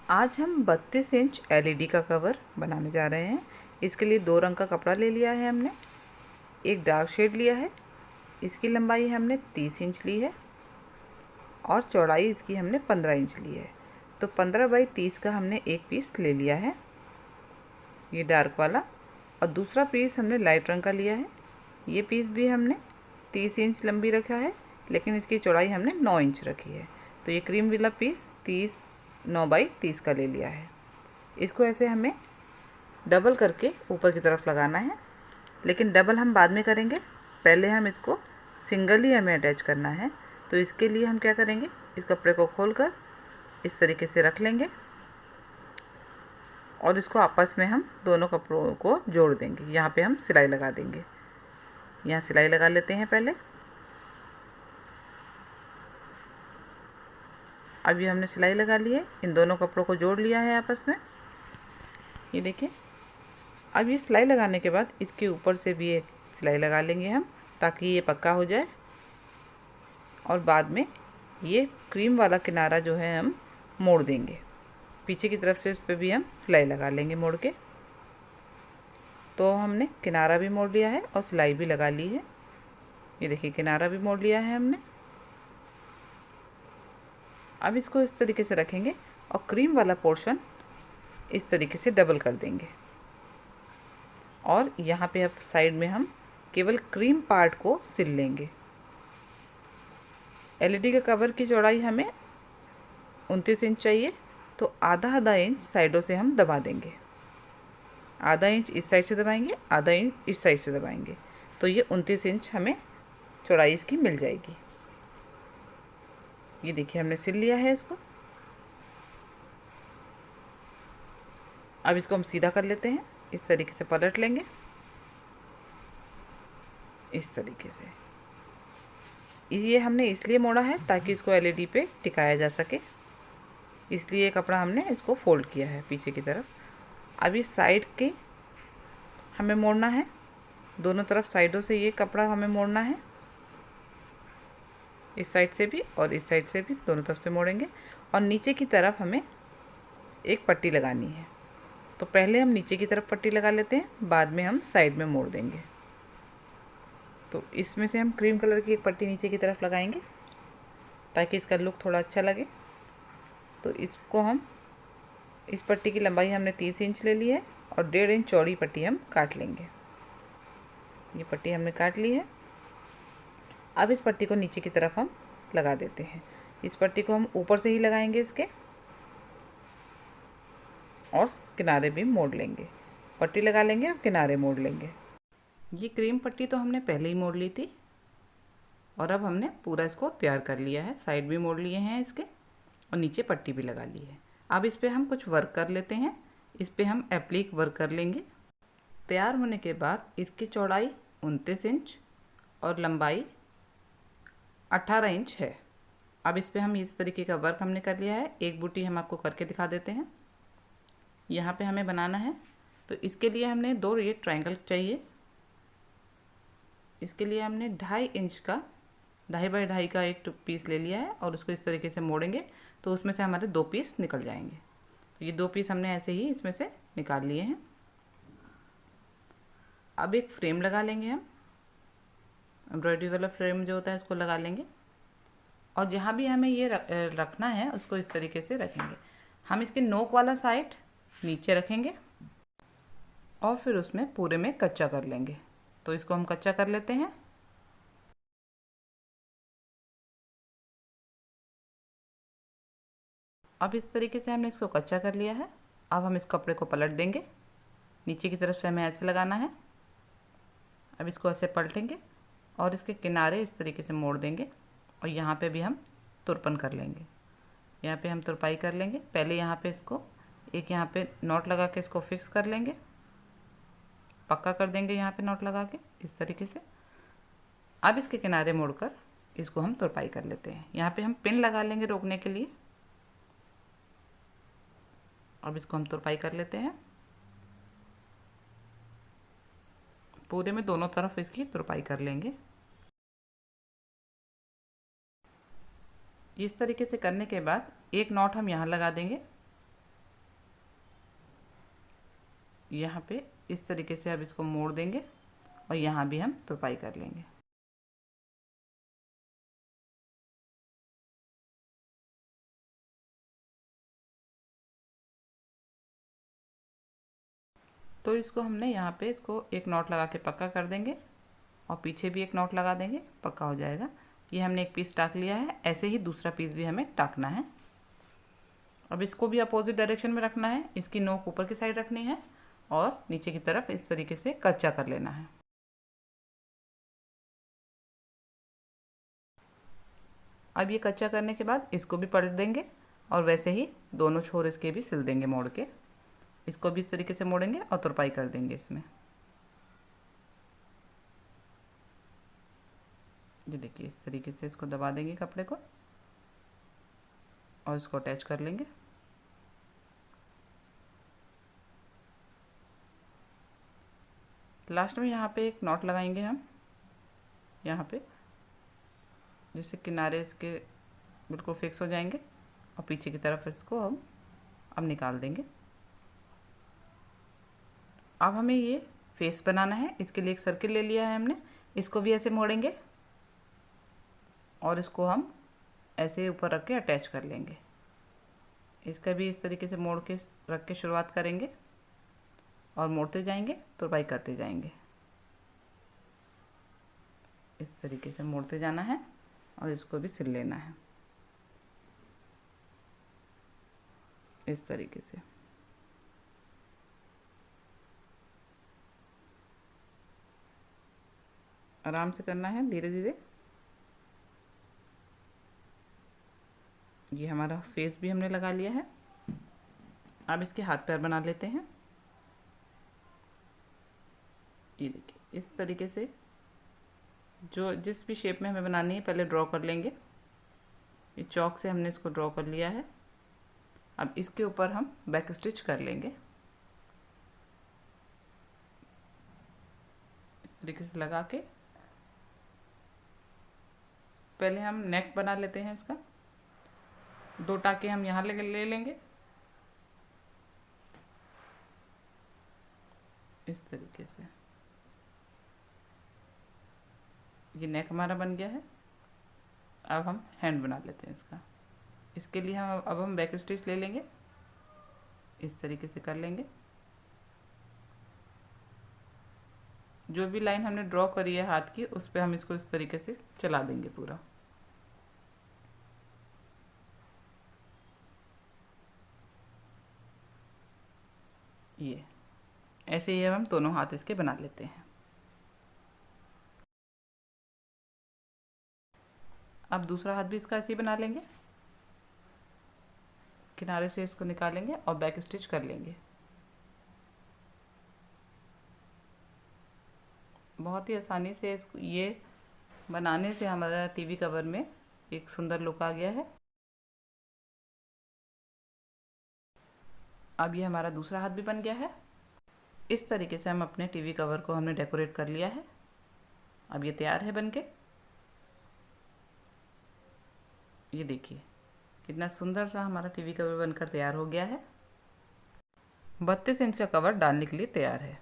आज हम 32 inch LED का कवर बनाने जा रहे हैं। इसके लिए 2 रंग का कपड़ा ले लिया है हमने, एक डार्क शेड लिया है। इसकी लंबाई हमने 30 इंच ली है और चौड़ाई इसकी हमने 15 इंच ली है। तो 15 बाई 30 का हमने एक पीस ले लिया है, ये डार्क वाला, और दूसरा पीस हमने लाइट रंग का लिया है। ये पीस भी हमने 30 इंच लंबी रखा है, लेकिन इसकी चौड़ाई हमने 9 इंच रखी है। तो ये क्रीम वाला पीस 9 बाई 30 का ले लिया है। इसको ऐसे हमें डबल करके ऊपर की तरफ लगाना है, लेकिन डबल हम बाद में करेंगे, पहले हम इसको सिंगल ही हमें अटैच करना है। तो इसके लिए हम क्या करेंगे, इस कपड़े को खोलकर इस तरीके से रख लेंगे और इसको आपस में हम दोनों कपड़ों को जोड़ देंगे। यहाँ पे हम सिलाई लगा देंगे। यहाँ सिलाई लगा लेते हैं पहले। अब ये हमने सिलाई लगा ली है, इन दोनों कपड़ों को जोड़ लिया है आपस में, ये देखिए। अब ये सिलाई लगाने के बाद इसके ऊपर से भी एक सिलाई लगा लेंगे हम, ताकि ये पक्का हो जाए। और बाद में ये क्रीम वाला किनारा जो है हम मोड़ देंगे, पीछे की तरफ से उस पर भी हम सिलाई लगा लेंगे मोड़ के। तो हमने किनारा भी मोड़ लिया है और सिलाई भी लगा ली है, ये देखिए किनारा भी मोड़ लिया है हमने। अब इसको इस तरीके से रखेंगे और क्रीम वाला पोर्शन इस तरीके से डबल कर देंगे। और यहाँ पे अब साइड में हम केवल क्रीम पार्ट को सिल लेंगे। एलईडी के कवर की चौड़ाई हमें 29 इंच चाहिए, तो आधा इंच साइडों से हम दबा देंगे। आधा इंच इस साइड से दबाएंगे, आधा इंच इस साइड से दबाएंगे, तो ये 29 इंच हमें चौड़ाई इसकी मिल जाएगी। ये देखिए हमने सिल लिया है इसको। अब इसको हम सीधा कर लेते हैं, इस तरीके से पलट लेंगे, इस तरीके से। ये हमने इसलिए मोड़ा है ताकि इसको एलईडी पे टिकाया जा सके, इसलिए ये कपड़ा हमने इसको फोल्ड किया है पीछे की तरफ। अब इस साइड के हमें मोड़ना है, दोनों तरफ साइडों से ये कपड़ा हमें मोड़ना है, इस साइड से भी और इस साइड से भी, दोनों तरफ से मोड़ेंगे। और नीचे की तरफ हमें एक पट्टी लगानी है, तो पहले हम नीचे की तरफ पट्टी लगा लेते हैं, बाद में हम साइड में मोड़ देंगे। तो इसमें से हम क्रीम कलर की एक पट्टी नीचे की तरफ लगाएंगे ताकि इसका लुक थोड़ा अच्छा लगे। तो इसको हम, इस पट्टी की लंबाई हमने 30 इंच ले ली है और 1.5 इंच चौड़ी पट्टी हम काट लेंगे। ये पट्टी हमने काट ली है। अब इस पट्टी को नीचे की तरफ हम लगा देते हैं। इस पट्टी को हम ऊपर से ही लगाएंगे इसके, और किनारे भी मोड़ लेंगे। पट्टी लगा लेंगे और किनारे मोड़ लेंगे। ये क्रीम पट्टी तो हमने पहले ही मोड़ ली थी और अब हमने पूरा इसको तैयार कर लिया है। साइड भी मोड़ लिए हैं इसके और नीचे पट्टी भी लगा ली है। अब इस पे हम कुछ वर्क कर लेते हैं। इस पे हम एप्लिक वर्क कर लेंगे। तैयार होने के बाद इसकी चौड़ाई 29 इंच और लंबाई 18 इंच है। अब इस पे हम इस तरीके का वर्क हमने कर लिया है। एक बूटी हम आपको करके दिखा देते हैं। यहाँ पे हमें बनाना है, तो इसके लिए हमने 2 ये ट्रायंगल चाहिए। इसके लिए हमने 2.5 इंच का, 2.5 बाई 2.5 का एक पीस ले लिया है और उसको इस तरीके से मोड़ेंगे तो उसमें से हमारे 2 पीस निकल जाएंगे। तो ये 2 पीस हमने ऐसे ही इसमें से निकाल लिए हैं। अब एक फ्रेम लगा लेंगे हम, एम्ब्रॉयडरी वाला फ्रेम जो होता है उसको लगा लेंगे, और जहाँ भी हमें ये रखना है उसको इस तरीके से रखेंगे। हम इसके नोक वाला साइड नीचे रखेंगे और फिर उसमें पूरे में कच्चा कर लेंगे। तो इसको हम कच्चा कर लेते हैं। अब इस तरीके से हमने इसको कच्चा कर लिया है। अब हम इस कपड़े को पलट देंगे, नीचे की तरफ से हमें ऐसे लगाना है। अब इसको ऐसे पलटेंगे और इसके किनारे इस तरीके से मोड़ देंगे और यहाँ पे भी हम तुरपन कर लेंगे। यहाँ पे हम तुरपाई कर लेंगे। पहले यहाँ पे इसको एक यहाँ पे नॉट लगा के इसको फिक्स कर लेंगे, पक्का कर देंगे यहाँ पे नॉट लगा के इस तरीके से। अब इसके किनारे मोड़कर इसको हम तुरपाई कर लेते हैं। यहाँ पे हम पिन लगा लेंगे रोकने के लिए। अब इसको हम तुरपाई कर लेते हैं। पूरे में दोनों तरफ इसकी तुरपाई कर लेंगे। इस तरीके से करने के बाद एक नॉट हम यहाँ लगा देंगे यहाँ पे इस तरीके से अब इसको मोड़ देंगे और यहाँ भी हम तुरपाई कर लेंगे। तो इसको हमने यहाँ पे इसको एक नॉट लगा के पक्का कर देंगे और पीछे भी एक नॉट लगा देंगे, पक्का हो जाएगा। ये हमने एक पीस टाक लिया है, ऐसे ही दूसरा पीस भी हमें टाकना है। अब इसको भी अपोजिट डायरेक्शन में रखना है, इसकी नोक ऊपर की साइड रखनी है और नीचे की तरफ इस तरीके से कच्चा कर लेना है। अब ये कच्चा करने के बाद इसको भी पलट देंगे और वैसे ही दोनों छोर इसके भी सिल देंगे मोड़ के। इसको भी इस तरीके से मोड़ेंगे और तुरपाई कर देंगे इसमें। ये देखिए इस तरीके से इसको दबा देंगे कपड़े को और इसको अटैच कर लेंगे। लास्ट में यहाँ पे एक नॉट लगाएंगे हम यहाँ पे, जिससे किनारे इसके बिल्कुल फिक्स हो जाएंगे और पीछे की तरफ इसको हम अब निकाल देंगे। अब हमें ये फेस बनाना है, इसके लिए एक सर्किल ले लिया है हमने, इसको भी ऐसे मोड़ेंगे और इसको हम ऐसे ऊपर रख के अटैच कर लेंगे। इसका भी इस तरीके से मोड़ के रख के शुरुआत करेंगे और मोड़ते जाएंगे, तुरपाई करते जाएंगे। इस तरीके से मोड़ते जाना है और इसको भी सिल लेना है इस तरीके से। आराम से करना है, धीरे धीरे। ये हमारा फेस भी हमने लगा लिया है। अब इसके हाथ पैर बना लेते हैं। ये देखिए इस तरीके से जो जिस भी शेप में हमें बनानी है पहले ड्रॉ कर लेंगे। ये चॉक से हमने इसको ड्रॉ कर लिया है। अब इसके ऊपर हम बैक स्टिच कर लेंगे इस तरीके से लगा के। पहले हम नेक बना लेते हैं इसका। 2 टाके हम यहाँ ले लेंगे इस तरीके से। ये नेक हमारा बन गया है। अब हम हैंड बना लेते हैं इसका। इसके लिए हम बैक स्टिच ले लेंगे, इस तरीके से कर लेंगे। जो भी लाइन हमने ड्रॉ करी है हाथ की, उस पे हम इसको इस तरीके से चला देंगे पूरा। ये ऐसे ही हम दोनों हाथ इसके बना लेते हैं। अब दूसरा हाथ भी इसका ऐसे ही बना लेंगे। किनारे से इसको निकालेंगे और बैक स्टिच कर लेंगे। बहुत ही आसानी से इसको ये बनाने से हमारा टीवी कवर में एक सुंदर लुक आ गया है। अब ये हमारा दूसरा हाथ भी बन गया है। इस तरीके से हम अपने टीवी कवर को हमने डेकोरेट कर लिया है। अब ये तैयार है बनके। ये देखिए कितना सुंदर सा हमारा टीवी कवर बनकर तैयार हो गया है। 32 इंच का कवर डालने के लिए तैयार है।